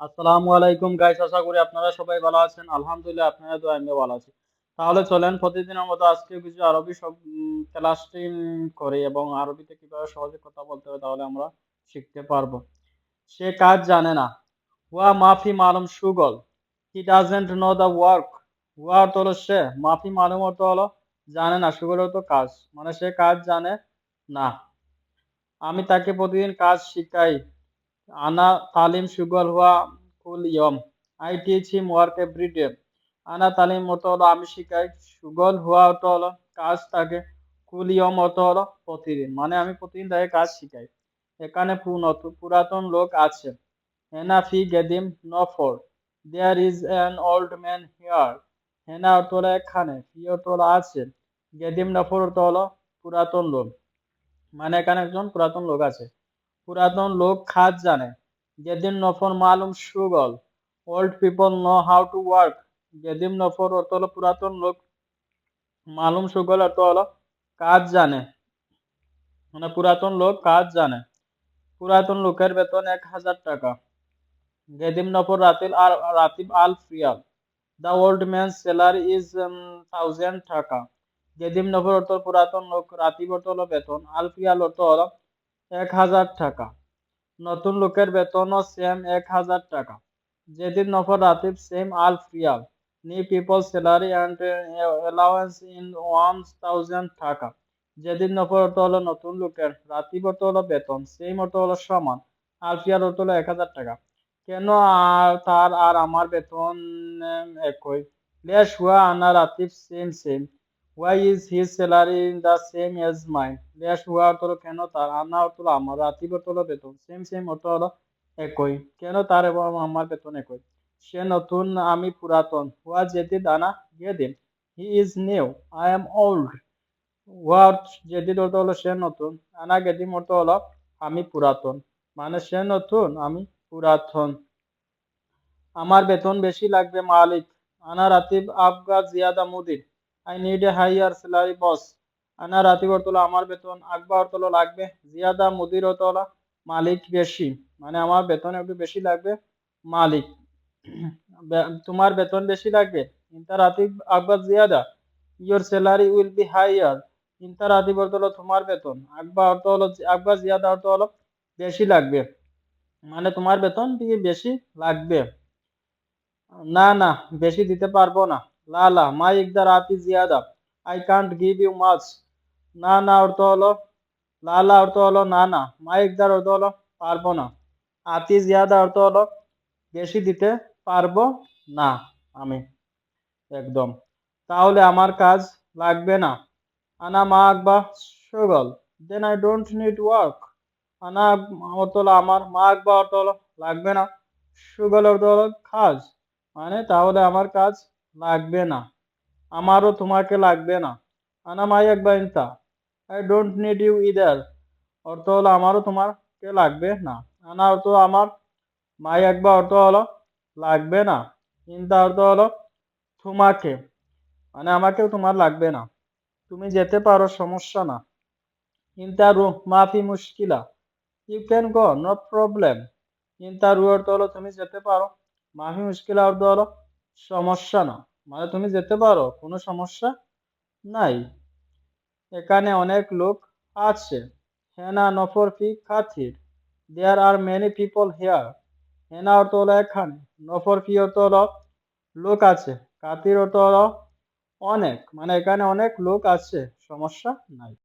আসসালামু আলাইকুম গাইস, আশা করি আপনারা সবাই ভালো আছেন। আলহামদুলিল্লাহ, আপনারা তো আমিও ভালো আছি। তাহলে চলেন প্রতিদিনের মতো আজকে কিছু আরবি সব ক্লাস করি এবং আরবিতে কিভাবে সহজে কথা বলতে হবে তাহলে আমরা শিখতে পারবো। সে কাজ জানে না। হুয়া মাফি মালুম সুগল। He doesn't know the work. হুয়া অর্থ হলো সে, মাফি মালুম অর্থ হলো জানে না, সুগল অর্থ কাজ, মানে সে কাজ জানে না। আমি তাকে প্রতিদিন কাজ শিখাই। আনা তালিম সুগল হুয়া কুল ইয়ম। I teach him work every day. আনা তালিম অর্থ হলো আমি শিখাই, সুগল হুয়া অর্থ হলো কাজ তাকে, কুল ইয়ম অর্থ হলো প্রতিদিন, মানে আমি প্রতিদিন তাকে কাজ শিখাই। এখানে পুরাতন লোক আছে। হেনা ফি গেদিম নফর। There is an old man here. হেনা অর্থ হলো এখানে, ফি অর্থ হলো আছে, গেদিম নফর অর্থ হলো পুরাতন লোক, মানে এখানে একজন পুরাতন লোক আছে। পুরাতন লোক কাজ জানে। গেদিম নফর মালুম সুগল। Old people know how to work. গেদিম নফর অর্থ হলো পুরাতন লোক, মালুম সুগল অর্থ হলো কাজ জানে, মানে পুরাতন লোক কাজ জানে। পুরাতন লোকের বেতন 1,000 টাকা। গেদিম নফর রাতিব আলফ রিয়াল। The old man's salary is 1,000 টাকা। গেদিম নফর অর্থ পুরাতন লোক, রাতিব অর্থ হলো বেতন, আলফ রিয়াল অর্থ হলো 1,000 টাকা। নতুন লোকের বেতনও সেম 1,000 টাকা। যেদিন নফর রাতিব সেম আলফ রিয়াল। New people salary and allowance in 1,000 টাকা। যেদিন নফর অর্থ হলো নতুন লোকের, রাতিব অর্থ হলো বেতন, সেম অর্থ হলো সমান, আলফ রিয়াল অর্থ হলো 1,000 টাকা। কেন তার আর আমার বেতন একই? লেশ হুয়া আনা রাতিব same same. Why is his salary the same as mine? লেশ হুয়া অর্থ হলো কেন তার, আনা অর্থ হলো আমার, রাতিব অর্থ হলো বেতন, সেম সেম অর্থ হলো একই, কেন তার এবং আমার বেতন একই। সে নতুন, আমি পুরাতন। হুয়া জেদিদ আনা গেদিম। He is new, I am old. হুয়া জেদিদ অর্থ হলো সে নতুন, আনা গেদিম অর্থ হলো আমি পুরাতন, মানে সে নতুন আমি পুরাতন। আমার বেতন বেশি লাগবে মালিক। আনা রাতিব আবগা জিয়াদা মুদির। I need a higher salary boss. আনা রাতিব অর্থ হলো আমার বেতন, আকবা অর্থ হলো লাগবে, জিয়াদা মুদির অর্থ হলো মালিক বেশি, মানে আমার বেতন একটু বেশি লাগবে মালিক। তোমার বেতন বেশি লাগবে। ইন্তা রাতিব আকবা জিয়াদা। Your salary will be higher. ইন্তা রাতিব অর্থ হলো তোমার বেতন, আকবা অর্থ হলো আকবা জিয়াদা অর্থ হলো বেশি লাগবে, মানে তোমার বেতন দিয়ে বেশি লাগবে। না না, বেশি দিতে পারবো না। লা লা মাই ইকদার আতি জিয়াদা। I can't give you much. না না অর্থ হলো, লা লা অর্থ হলো না না, মাই ইকদার অর্থ হলো পারবো না, আতি জিয়াদা অর্থ হলো বেশি দিতে পারবো না আমি, একদম। তাহলে আমার কাজ লাগবে না। আনা মা আকবা সুগল। Then I don't need work. আনা অর্থ হলো আমার, মা আকবা অর্থ হলো লাগবে না, সুগল অর্থ হলো কাজ, মানে তাহলে আমার কাজ লাগবে না, আমারও তোমাকে লাগবে না। আনা মাই আকবা ইনতা। I don't need you either. অর্থ হলো আমারও তোমাকে লাগবে না। আনা অর্থ আমার, মাই আকবা অর্থ হলো লাগবে না, ইনতা অর্থ হলো তোমাকে, মানে আমাকেও তোমার লাগবে না। তুমি যেতে পারো, সমস্যা না। ইনতা রুহ মাফি মুশকিলা। You can go, no problem. ইনতা রুহ অর্থ হলো তুমি যেতে পারো, মাফি মুশকিলা অর্থ হলো সমস্যা না, মানে তুমি যেতে পারো, কোনো সমস্যা নাই। এখানে অনেক লোক আছে। হেনা নফর ফি কাথির। দেয়ার আর মেনি পিপল হিয়ার। হেনা অর্থ হলো এখানে, নফর ফি অর্থ হলো লোক আছে, কাতির অর্থ হলো অনেক, মানে এখানে অনেক লোক আছে, সমস্যা নাই।